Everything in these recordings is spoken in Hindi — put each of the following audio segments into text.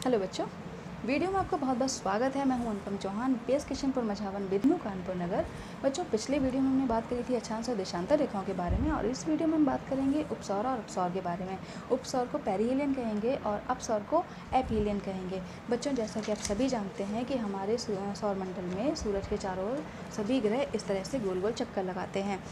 हेलो बच्चों, वीडियो में आपका बहुत बहुत स्वागत है। मैं हूं अनुपम चौहान, PS किशनपुर मझावन बिदनू कानपुर नगर। बच्चों, पिछले वीडियो में हमने बात करी थी अक्षांश और देशांतर रेखाओं के बारे में, और इस वीडियो में हम बात करेंगे उपसौर और अपसौर के बारे में। उपसौर को पेरिहेलियन कहेंगे और अपसौर को एपीलियन कहेंगे। बच्चों, जैसा कि आप सभी जानते हैं कि हमारे सौर मंडल में सूरज के चारों ओर सभी ग्रह इस तरह से गोल गोल चक्कर लगाते हैं।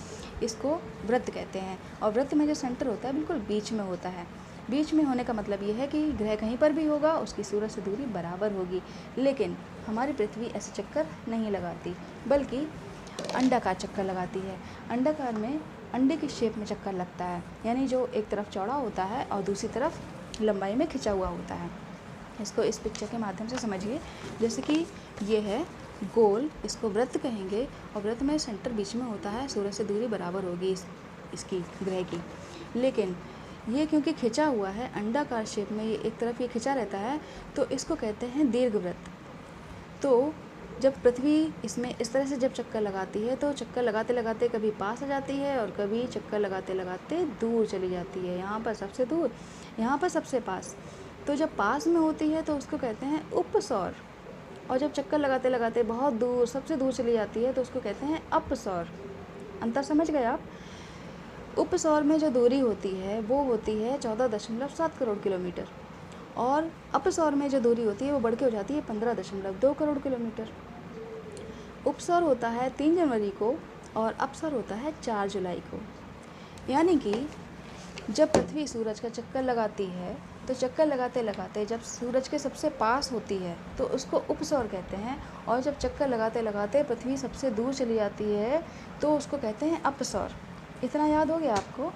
इसको वृत्त कहते हैं, और वृत्त में जो सेंटर होता है बिल्कुल बीच में होता है। बीच में होने का मतलब ये है कि ग्रह कहीं पर भी होगा उसकी सूरज से दूरी बराबर होगी। लेकिन हमारी पृथ्वी ऐसे चक्कर नहीं लगाती, बल्कि अंडाकार चक्कर लगाती है। अंडाकार में अंडे की शेप में चक्कर लगता है, यानी जो एक तरफ चौड़ा होता है और दूसरी तरफ लंबाई में खिंचा हुआ होता है। इसको इस पिक्चर के माध्यम से समझिए। जैसे कि ये है गोल, इसको वृत्त कहेंगे, और वृत्त में सेंटर बीच में होता है, सूरज से दूरी बराबर होगी इसकी ग्रह की। लेकिन ये क्योंकि खिंचा हुआ है अंडाकार शेप में, ये एक तरफ ये खिंचा रहता है, तो इसको कहते हैं दीर्घवृत्त। तो जब पृथ्वी इसमें इस तरह से जब चक्कर लगाती है, तो चक्कर लगाते लगाते कभी पास आ जाती है और कभी चक्कर लगाते लगाते दूर चली जाती है। यहाँ पर सबसे दूर, यहाँ पर सबसे पास। तो जब पास में होती है तो उसको कहते हैं उपसौर, और जब चक्कर लगाते लगाते बहुत दूर, सबसे दूर चली जाती है, तो उसको कहते हैं अपसौर। अंतर समझ गए आप? उपसौर में जो दूरी होती है वो होती है 14.7 करोड़ किलोमीटर, और अपसौर में जो दूरी होती है वो बढ़ के हो जाती है 15.2 करोड़ किलोमीटर। उपसौर होता है 3 जनवरी को और अपसौर होता है 4 जुलाई को। यानी कि जब पृथ्वी सूरज का चक्कर लगाती है, तो चक्कर लगाते लगाते जब सूरज के सबसे पास होती है तो उसको उपसौर कहते हैं, और जब चक्कर लगाते लगाते पृथ्वी सबसे दूर चली जाती है तो उसको कहते हैं अपसौर। इतना याद हो गया आपको?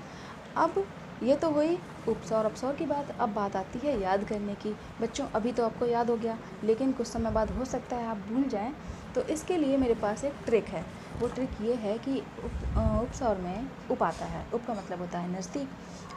अब ये तो हुई उपसौर अपसौर की बात। अब बात आती है याद करने की। बच्चों, अभी तो आपको याद हो गया, लेकिन कुछ समय बाद हो सकता है आप भूल जाएं। तो इसके लिए मेरे पास एक ट्रिक है। वो ट्रिक ये है कि उपसौर में उप आता है। उप का मतलब होता है नज़दीक,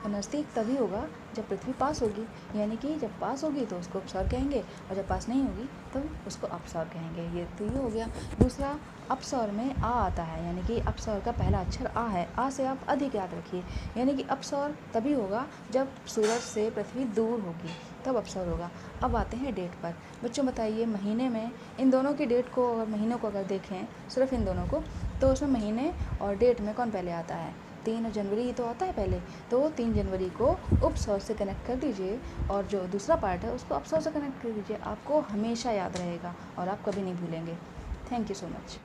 और नज़दीक तभी होगा जब पृथ्वी पास होगी। यानी कि जब पास होगी तो उसको उपसौर कहेंगे, और जब पास नहीं होगी तो उसको अपसौर कहेंगे। ये तो ये हो गया। दूसरा, अपसौर में आ आता है, यानी कि अपसौर का पहला अक्षर आ है। आ से आप अधिक याद रखिए, यानी कि अपसौर तभी होगा जब सूरज से पृथ्वी दूर होगी, तब अपसौर होगा। अब आते हैं डेट पर। बच्चों बताइए, महीने में इन दोनों की डेट को और महीनों को अगर देखें, सिर्फ इन दोनों को, तो उसमें महीने और डेट में कौन पहले आता है? 3 जनवरी ही तो आता है पहले। तो 3 जनवरी को उपसौर से कनेक्ट कर दीजिए, और जो दूसरा पार्ट है उसको अपसौर से कनेक्ट कर दीजिए। आपको हमेशा याद रहेगा और आप कभी नहीं भूलेंगे। Thank you so much.